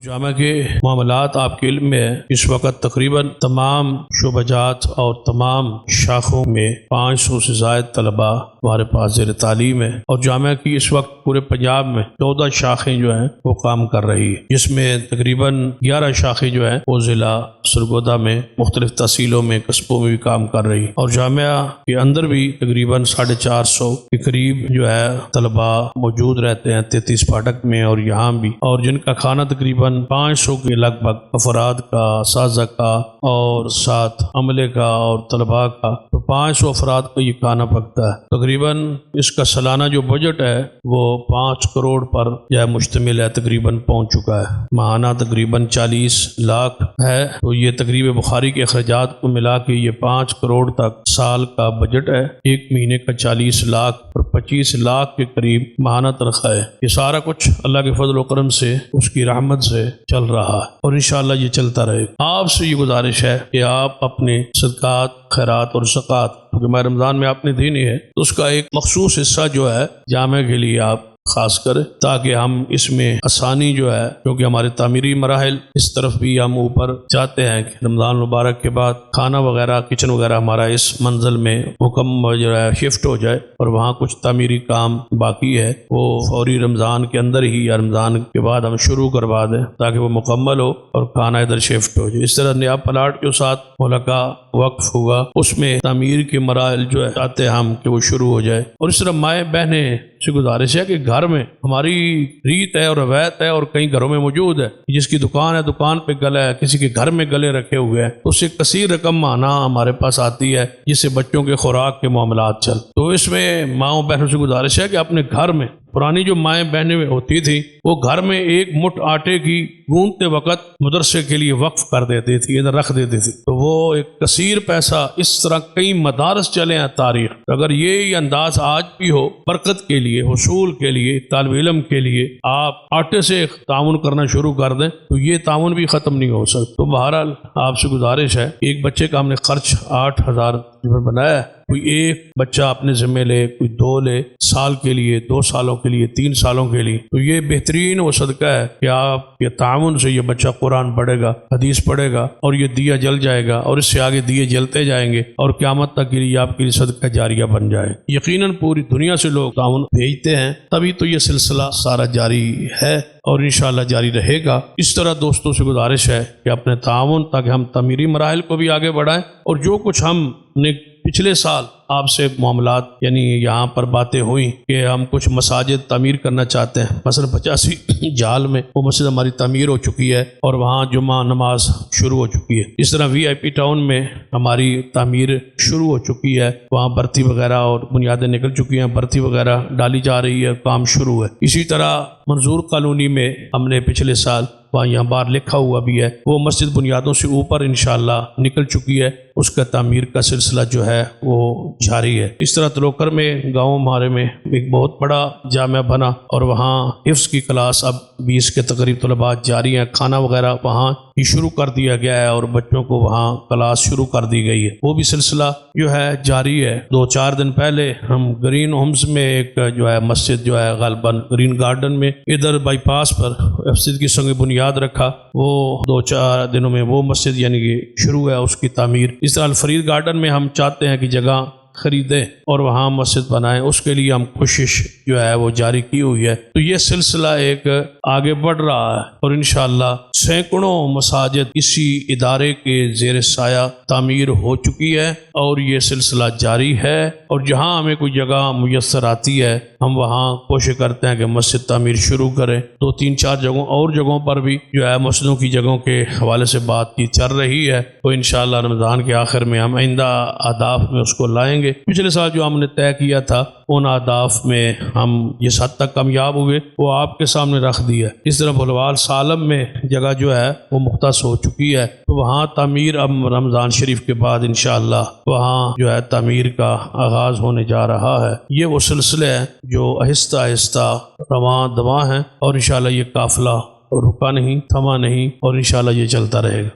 جامعہ کے معاملات آپ کے علم میں اس وقت تقریباً تمام شعبجات اور تمام شاخوں میں 500 سے زائد طلباء ہمارے پاس زیر تعلیم ہے، اور جامعہ کی اس وقت پورے پنجاب میں 14 شاخیں جو ہیں وہ کام کر رہی ہے، جس میں تقریباً 11 شاخیں جو ہیں وہ ضلع سرگودا میں مختلف تحصیلوں میں قصبوں میں بھی کام کر رہی ہے، اور جامعہ کے اندر بھی تقریباً 450 کے قریب جو ہے طلباء موجود رہتے ہیں 33 پھاٹک میں اور یہاں بھی، اور جن کا کھانا تقریباً 500 کے لگ بھگ افراد کا، اساتذہ کا اور ساتھ عملے کا اور طلباء کا، تو 500 افراد کا یہ کھانا پکتا ہے۔ تقریباً اس کا سالانہ جو بجٹ ہے وہ 5 کروڑ پر جو ہے مشتمل ہے، تقریباً پہنچ چکا ہے، ماہانہ تقریباً 40 لاکھ ہے، تو یہ تقریب بخاری کے اخراجات کو ملا کے یہ 5 کروڑ تک سال کا بجٹ ہے، ایک مہینے کا 40 لاکھ اور 25 لاکھ کے قریب ماہانہ تنخواہ ہے۔ یہ سارا کچھ اللہ کے فضل و کرم سے، اس کی رحمت سے چل رہا ہے، اور انشاءاللہ یہ چلتا رہے گا۔ آپ سے یہ گزارش ہے کہ آپ اپنے صدقات، خیرات اور زکوٰۃ، کیونکہ ماہ رمضان میں آپ نے دینی ہے، تو اس کا ایک مخصوص حصہ جو ہے جامعہ کے لیے آپ خاص کریں، تاکہ ہم اس میں آسانی جو ہے، کیونکہ ہمارے تعمیری مراحل اس طرف بھی ہم اوپر چاہتے ہیں کہ رمضان مبارک کے بعد کھانا وغیرہ، کچن وغیرہ ہمارا اس منزل میں مکمل جو ہے شفٹ ہو جائے، اور وہاں کچھ تعمیری کام باقی ہے وہ فوری رمضان کے اندر ہی یا رمضان کے بعد ہم شروع کروا دیں تاکہ وہ مکمل ہو اور کھانا ادھر شفٹ ہو جائے۔ اس طرح نیا پلاٹ جو ساتھ ملکہ وقف ہوگا اس میں تعمیر کے مراحل جو ہے چاہتے ہیں ہم کہ وہ شروع ہو جائے، اور اس طرح مائیں بہنیں سے گزارش ہے کہ گھر میں ہماری ریت ہے اور روایت ہے، اور کئی گھروں میں موجود ہے، جس کی دکان ہے دکان پہ گلا ہے، کسی کے گھر میں گلے رکھے ہوئے ہیں، اس سے کثیر رقم ماہانہ ہمارے پاس آتی ہے جس سے بچوں کے خوراک کے معاملات چل، تو اس میں ماؤں بہنوں سے گزارش ہے کہ اپنے گھر میں پرانی جو مائیں بہنیں ہوتی تھی وہ گھر میں ایک مٹھ آٹے کی گوندتے وقت مدرسے کے لیے وقف کر دیتی تھی، ادھر رکھ دیتی تھی، تو وہ ایک کثیر پیسہ، اس طرح کئی مدارس چلے ہیں تاریخ، اگر یہ انداز آج بھی ہو برکت کے لیے، حصول کے لیے، طالب علم کے لیے آپ آٹے سے تعاون کرنا شروع کر دیں تو یہ تعاون بھی ختم نہیں ہو سکتا۔ تو بہرحال آپ سے گزارش ہے، ایک بچے کا ہم نے خرچ 8,000 بنایا ہے، کوئی ایک بچہ اپنے ذمہ لے، کوئی 2 لے، سال کے لیے، 2 سالوں کے لیے، 3 سالوں کے لیے، تو یہ بہترین وہ صدقہ ہے کہ آپ کے تعاون سے یہ بچہ قرآن پڑھے گا، حدیث پڑھے گا، اور یہ دیا جل جائے گا، اور اس سے آگے دیے جلتے جائیں گے، اور قیامت تک کے لیے آپ کے لیے صدقہ جاریہ بن جائے۔ یقیناً پوری دنیا سے لوگ تعاون بھیجتے ہیں، تبھی تو یہ سلسلہ سارا جاری ہے اور انشاءاللہ جاری رہے گا۔ اس طرح دوستوں سے گزارش ہے کہ اپنے تعاون، تاکہ ہم تعمیری مراحل کو بھی آگے بڑھائیں، اور جو کچھ ہم نے پچھلے سال آپ سے معاملات، یعنی یہاں پر باتیں ہوئیں کہ ہم کچھ مساجد تعمیر کرنا چاہتے ہیں، مثلا 85 جال میں وہ مسجد ہماری تعمیر ہو چکی ہے اور وہاں جمعہ نماز شروع ہو چکی ہے۔ اس طرح VIP ٹاؤن میں ہماری تعمیر شروع ہو چکی ہے، وہاں برتی وغیرہ اور بنیادیں نکل چکی ہیں، برتی وغیرہ ڈالی جا رہی ہے، کام شروع ہے۔ اسی طرح منظور کالونی میں ہم نے پچھلے سال، وہاں یہاں باہر لکھا ہوا بھی ہے، وہ مسجد بنیادوں سے اوپر انشاءاللہ نکل چکی ہے، اس کا تعمیر کا سلسلہ جو ہے وہ جاری ہے۔ اس طرح تلوکر میں گاؤں ہمارے میں ایک بہت بڑا جامعہ بنا، اور وہاں حفظ کی کلاس اب 20 کے تقریب طلباء جاری ہیں، کھانا وغیرہ وہاں ہی شروع کر دیا گیا ہے، اور بچوں کو وہاں کلاس شروع کر دی گئی ہے، وہ بھی سلسلہ جو ہے جاری ہے۔ 2-4 دن پہلے ہم گرین ہومز میں ایک جو ہے مسجد جو ہے غالباً گرین گارڈن میں ادھر بائی پاس پر مسجد کی سنگ بنیاد رکھا، وہ 2-4 دنوں میں وہ مسجد یعنی کہ شروع ہے اس کی تعمیر۔ اس طرح الفرید گارڈن میں ہم چاہتے ہیں کہ جگہ خریدیں اور وہاں مسجد بنائیں، اس کے لیے ہم کوشش جو ہے وہ جاری کی ہوئی ہے، تو یہ سلسلہ ایک آگے بڑھ رہا ہے، اور انشاءاللہ سینکڑوں مساجد اسی ادارے کے زیر سایہ تعمیر ہو چکی ہے، اور یہ سلسلہ جاری ہے، اور جہاں ہمیں کوئی جگہ میسر آتی ہے ہم وہاں کوشش کرتے ہیں کہ مسجد تعمیر شروع کریں۔ 2-3-4 جگہوں اور جگہوں پر بھی جو ہے مسجدوں کی جگہوں کے حوالے سے بات کی چل رہی ہے، تو انشاءاللہ رمضان کے آخر میں ہم آئندہ اہداف میں اس کو لائیں گے۔ پچھلے سال جو ہم نے طے کیا تھا ان اہداف میں ہم جس حد تک کامیاب ہوئے وہ آپ کے سامنے رکھ دیا۔ اس طرح بھلوال سالم میں جگہ جو ہے وہ مختص ہو چکی ہے، تو وہاں تعمیر اب رمضان شریف کے بعد انشاءاللہ وہاں جو ہے تعمیر کا آغاز ہونے جا رہا ہے۔ یہ وہ سلسلے ہیں جو آہستہ آہستہ رواں دواں ہیں، اور انشاءاللہ یہ قافلہ رکا نہیں، تھما نہیں، اور انشاءاللہ یہ چلتا رہے گا۔